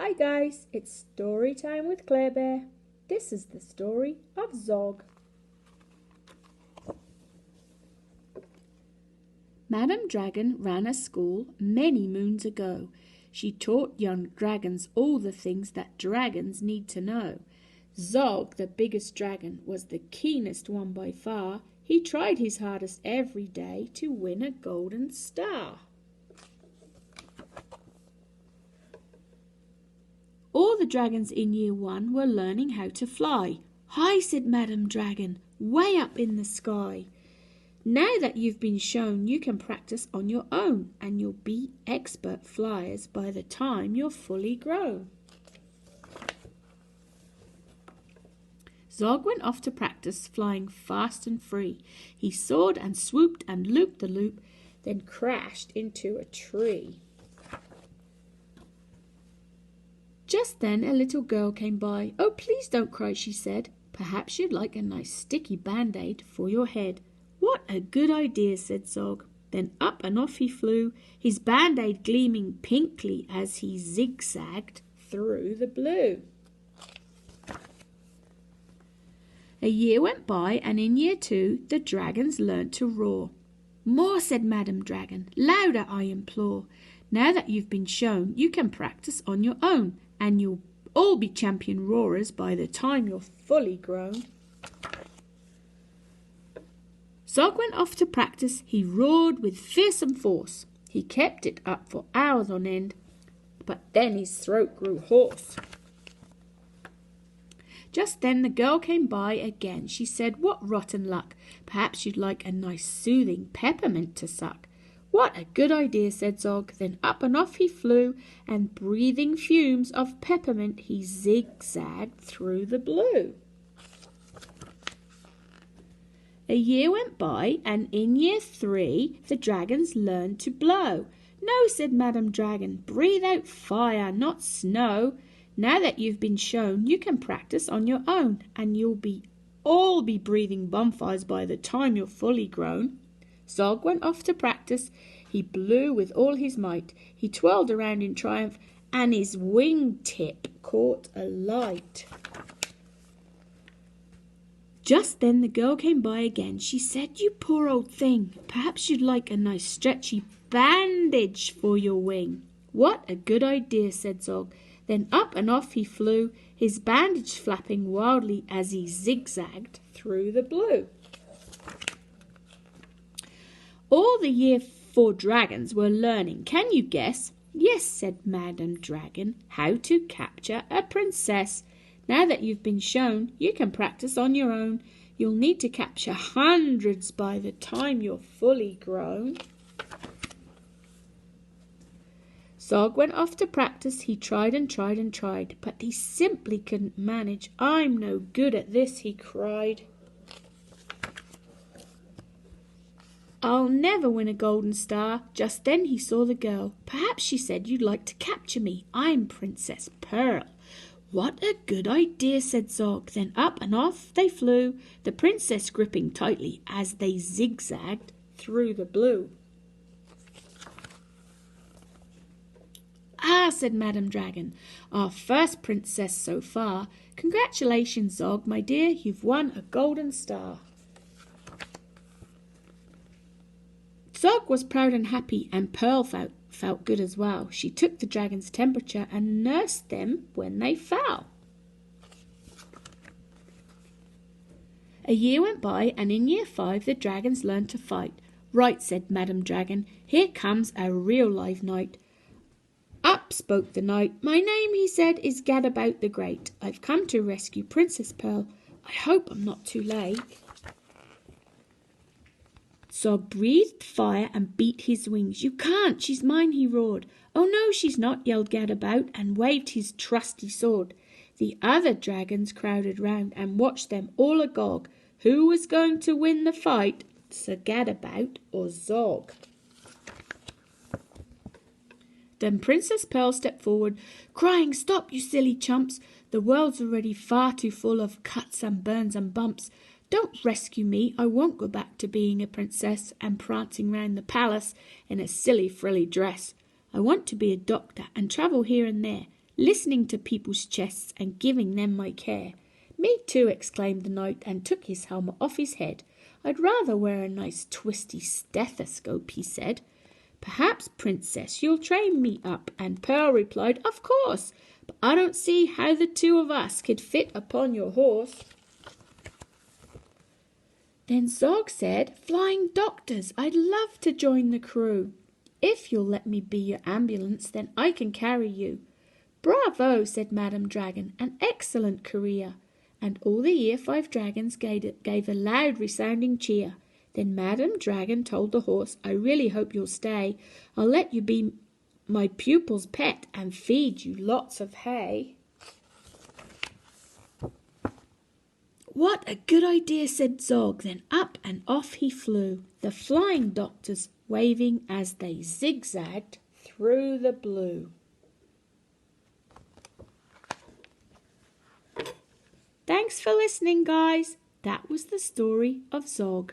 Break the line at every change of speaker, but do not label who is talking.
Hi guys, it's story time with Claire Bear. This is the story of Zog. Madam Dragon ran a school many moons ago. She taught young dragons all the things that dragons need to know. Zog, the biggest dragon, was the keenest one by far. He tried his hardest every day to win a golden star. All the dragons in year 1 were learning how to fly. "High," said Madam Dragon, "way up in the sky. Now that you've been shown, you can practice on your own, and you'll be expert flyers by the time you're fully grown." Zog went off to practice flying fast and free. He soared and swooped and looped the loop, then crashed into a tree. Just then a little girl came by. "Oh, please don't cry," she said. "Perhaps you'd like a nice sticky band-aid for your head." "What a good idea," said Zog. Then up and off he flew, his band-aid gleaming pinkly as he zigzagged through the blue. A year went by, and in year 2 the dragons learnt to roar. "More," said Madam Dragon, "louder, I implore. Now that you've been shown, you can practice on your own, and you'll all be champion roarers by the time you're fully grown." Zog went off to practice. He roared with fearsome force. He kept it up for hours on end, but then his throat grew hoarse. Just then the girl came by again. She said, "What rotten luck. Perhaps you'd like a nice soothing peppermint to suck." "What a good idea," said Zog. Then up and off he flew, and breathing fumes of peppermint he zigzagged through the blue. A year went by, and in year 3 the dragons learned to blow. "No," said Madam Dragon, "breathe out fire, not snow. Now that you've been shown, you can practice on your own, and you'll all be breathing bonfires by the time you're fully grown." Zog went off to practice. He blew with all his might. He twirled around in triumph, and his wing-tip caught alight. Just then the girl came by again. She said, "You poor old thing, perhaps you'd like a nice stretchy bandage for your wing." "What a good idea," said Zog. Then up and off he flew, his bandage flapping wildly as he zigzagged through the blue. All the year 4 dragons were learning. Can you guess? "Yes," said Madam Dragon, "how to capture a princess. Now that you've been shown, you can practice on your own. You'll need to capture hundreds by the time you're fully grown." Zog went off to practice. He tried and tried and tried, but he simply couldn't manage. "I'm no good at this," he cried. "I'll never win a golden star." Just then he saw the girl. "Perhaps," she said, "you'd like to capture me. I'm Princess Pearl." "What a good idea," said Zog. Then up and off they flew, the princess gripping tightly as they zigzagged through the blue. "Ah," said Madam Dragon, "our first princess so far. Congratulations, Zog, my dear, you've won a golden star." Zog was proud and happy, and Pearl felt good as well. She took the dragon's temperature and nursed them when they fell. A year went by, and in year 5 the dragons learned to fight. "Right," said Madam Dragon, "here comes a real live knight." Up spoke the knight. "My name," he said, "is Gadabout the Great. I've come to rescue Princess Pearl. I hope I'm not too late." Zog breathed fire and beat his wings. "You can't, she's mine," he roared. "Oh no, she's not," yelled Gadabout, and waved his trusty sword. The other dragons crowded round and watched them all agog. Who was going to win the fight, Sir Gadabout or Zog? Then Princess Pearl stepped forward, crying, "Stop, you silly chumps. The world's already far too full of cuts and burns and bumps. Don't rescue me. I won't go back to being a princess and prancing round the palace in a silly frilly dress. I want to be a doctor and travel here and there. listening to people's chests and giving them my care. Me too, exclaimed the knight, and took his helmet off his head. I'd rather wear a nice twisty stethoscope, he said. Perhaps, Princess, you'll train me up, and Pearl replied, Of course, but I don't see how the two of us could fit upon your horse. Then Zog said, Flying Doctors, I'd love to join the crew. If you'll let me be your ambulance, then I can carry you. Bravo, said Madam Dragon, an excellent career. And all the Year 5 dragons gave a loud resounding cheer. Then Madam Dragon told the horse, I really hope you'll stay. I'll let you be my pupil's pet and feed you lots of hay. What a good idea, said Zog. Then up and off he flew, the Flying Doctors waving as they zigzagged through the blue. Thanks for listening, guys. That was the story of Zog.